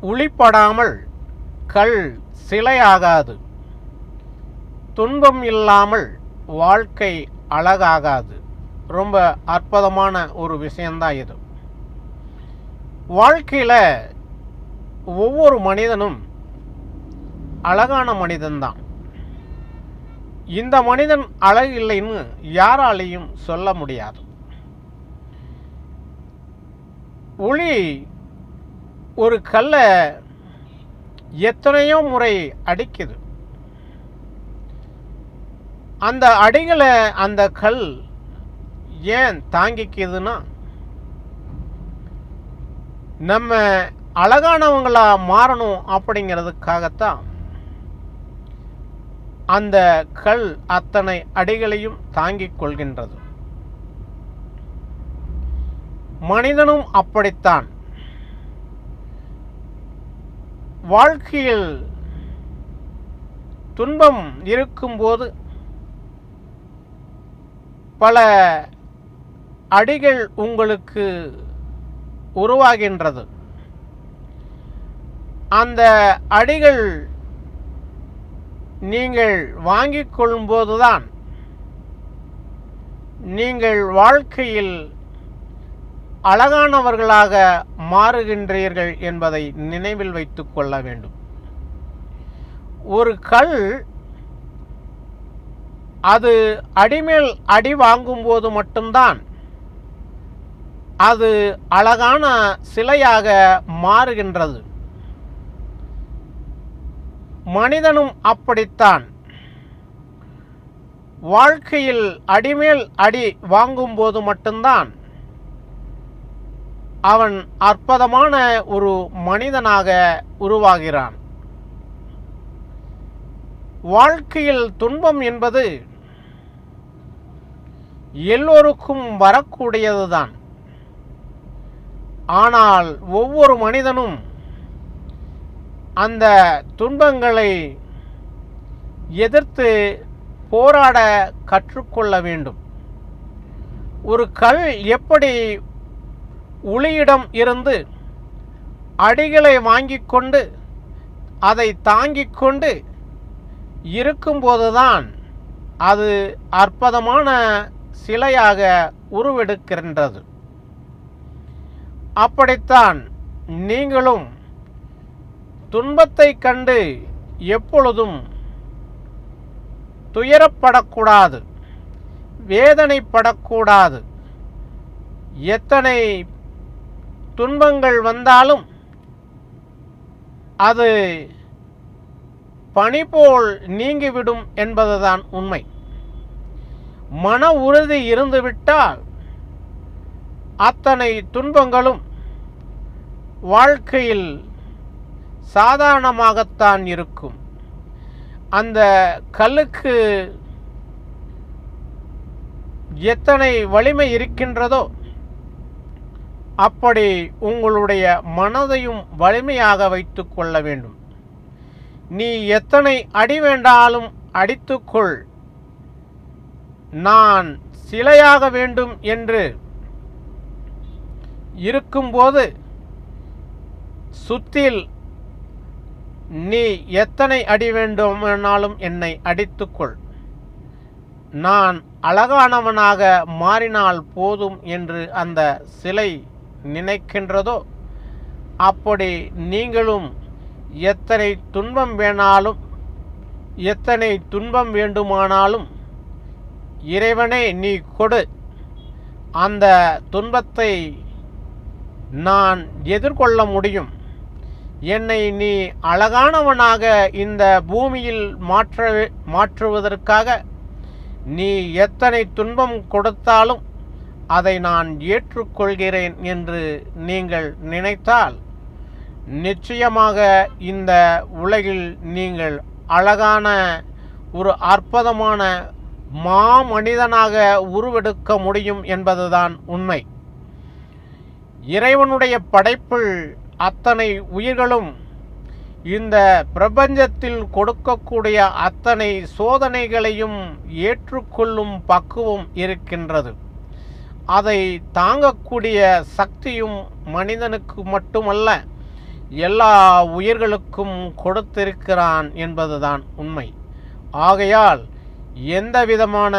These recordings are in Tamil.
உளிப்படாமல் கல் சிலையாகாது. துன்பம் இல்லாமல் வாழ்க்கை அழகாகாது. ரொம்ப அற்புதமான ஒரு விஷயந்தான் இது. வாழ்க்கையில் ஒவ்வொரு மனிதனும் அழகான மனிதன்தான். இந்த மனிதன் அழகு இல்லைன்னு யாராலையும் சொல்ல முடியாது. உளி ஒரு கல்லை எத்தனையோ முறை அடிக்குது. அந்த அடிகளை அந்த கல் ஏன் தாங்கிக்குதுன்னா, நம்ம அழகானவங்களா மாறணும் அப்படிங்கிறதுக்காகத்தான் அந்த கல் அத்தனை அடிகளையும் தாங்கிக் கொள்கின்றது. மனிதனும் அப்படித்தான். வாழ்க்கையில் துன்பம் இருக்கும்போது பல அடிகள் உங்களுக்கு உருவாகின்றது. அந்த அடிகள் நீங்கள் வாங்கிக் கொள்ளும்போதுதான் நீங்கள் வாழ்க்கையில் அழகானவர்களாக மாறுகின்றீர்கள் என்பதை நினைவில் வைத்துக் கொள்ள வேண்டும். ஒரு கல் அது அடிமேல் அடி வாங்கும்போது மட்டும்தான் அது அழகான சிலையாக மாறுகின்றது. மனிதனும் அப்படித்தான். வாழ்க்கையில் அடிமேல் அடி வாங்கும்போது மட்டும்தான் அவன் அற்புதமான ஒரு மனிதனாக உருவாகிறான். வாழ்க்கையில் துன்பம் என்பது எல்லோருக்கும் வரக்கூடியதுதான். ஆனால் ஒவ்வொரு மனிதனும் அந்த துன்பங்களை எதிர்த்து போராட கற்றுக்கொள்ள வேண்டும். ஒரு கல் எப்படி உளியிடம் இருந்து அடிகளை வாங்கிக் கொண்டு அதை தாங்கிக் கொண்டு இருக்கும்போதுதான் அது அற்புதமான சிலையாக உருவெடுக்கின்றது. அப்படித்தான் நீங்களும் துன்பத்தை கண்டு எப்பொழுதும் துயரப்படக்கூடாது, வேதனைப்படக்கூடாது. எத்தனை துன்பங்கள் வந்தாலும் அது பனி போல் நீங்கிவிடும் என்பதுதான் உண்மை. மன உறுதி இருந்துவிட்டால் அத்தனை துன்பங்களும் வாழ்க்கையில் சாதாரணமாகத்தான் இருக்கும். அந்த கல்லுக்கு எத்தனை வலிமை இருக்கின்றதோ அப்படி உங்களுடைய மனதையும் வலிமையாக வைத்துக் கொள்ள வேண்டும். நீ எத்தனை அடி வேண்டாலும் அடித்துக்கொள், நான் சிலையாக வேண்டும் என்று இருக்கும்போது சுத்தில் நீ எத்தனை அடி வேண்டுமானாலும் என்னை அடித்துக்கொள், நான் அழகானவனாக மாறினால் போதும் என்று அந்த சிலை நினைக்கின்றதோ அப்படி நீங்களும் எத்தனை துன்பம் வேணாலும் எத்தனை துன்பம் வேண்டுமானாலும் இறைவனே நீ கொடு, அந்த துன்பத்தை நான் எதிர்கொள்ள முடியும், என்னை நீ அழகானவனாக இந்த பூமியில் மாற்றுவதற்காக நீ எத்தனை துன்பம் கொடுத்தாலும் அதை நான் ஏற்றுக்கொள்கிறேன் என்று நீங்கள் நினைத்தால் நிச்சயமாக இந்த உலகில் நீங்கள் அழகான ஒரு அற்புதமான மாமனிதனாக உருவெடுக்க முடியும் என்பதுதான் உண்மை. இறைவனுடைய படைப்பில் அத்தனை உயிர்களும் இந்த பிரபஞ்சத்தில் கொடுக்கக்கூடிய அத்தனை சோதனைகளையும் ஏற்றுக்கொள்ளும் பக்குவம் இருக்கின்றது. அதை தாங்கக்கூடிய சக்தியும் மனிதனுக்கு மட்டுமல்ல, எல்லா உயிர்களுக்கும் கொடுத்திருக்கிறான் என்பதுதான் உண்மை. ஆகையால் எந்த விதமான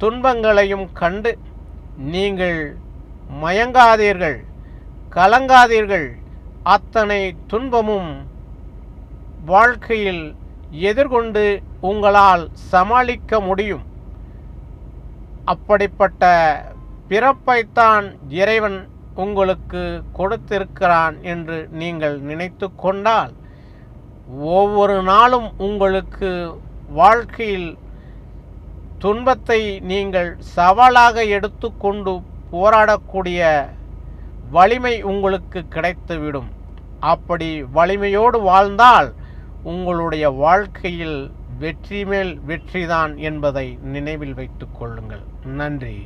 துன்பங்களையும் கண்டு நீங்கள் மயங்காதீர்கள், கலங்காதீர்கள். அத்தனை துன்பமும் வாழ்க்கையில் எதிர்கொண்டு உங்களால் சமாளிக்க முடியும். அப்படிப்பட்ட பிறப்பைத்தான் இறைவன் உங்களுக்கு கொடுத்திருக்கிறான் என்று நீங்கள் நினைத்து கொண்டால், ஒவ்வொரு நாளும் உங்களுக்கு வாழ்க்கையில் துன்பத்தை நீங்கள் சவாலாக எடுத்துக்கொண்டு போராடக்கூடிய வலிமை உங்களுக்கு கிடைத்துவிடும். அப்படி வலிமையோடு வாழ்ந்தால் உங்களுடைய வாழ்க்கையில் வெற்றி மேல் வெற்றிதான் என்பதை நினைவில் வைத்துக் கொள்ளுங்கள். நன்றி.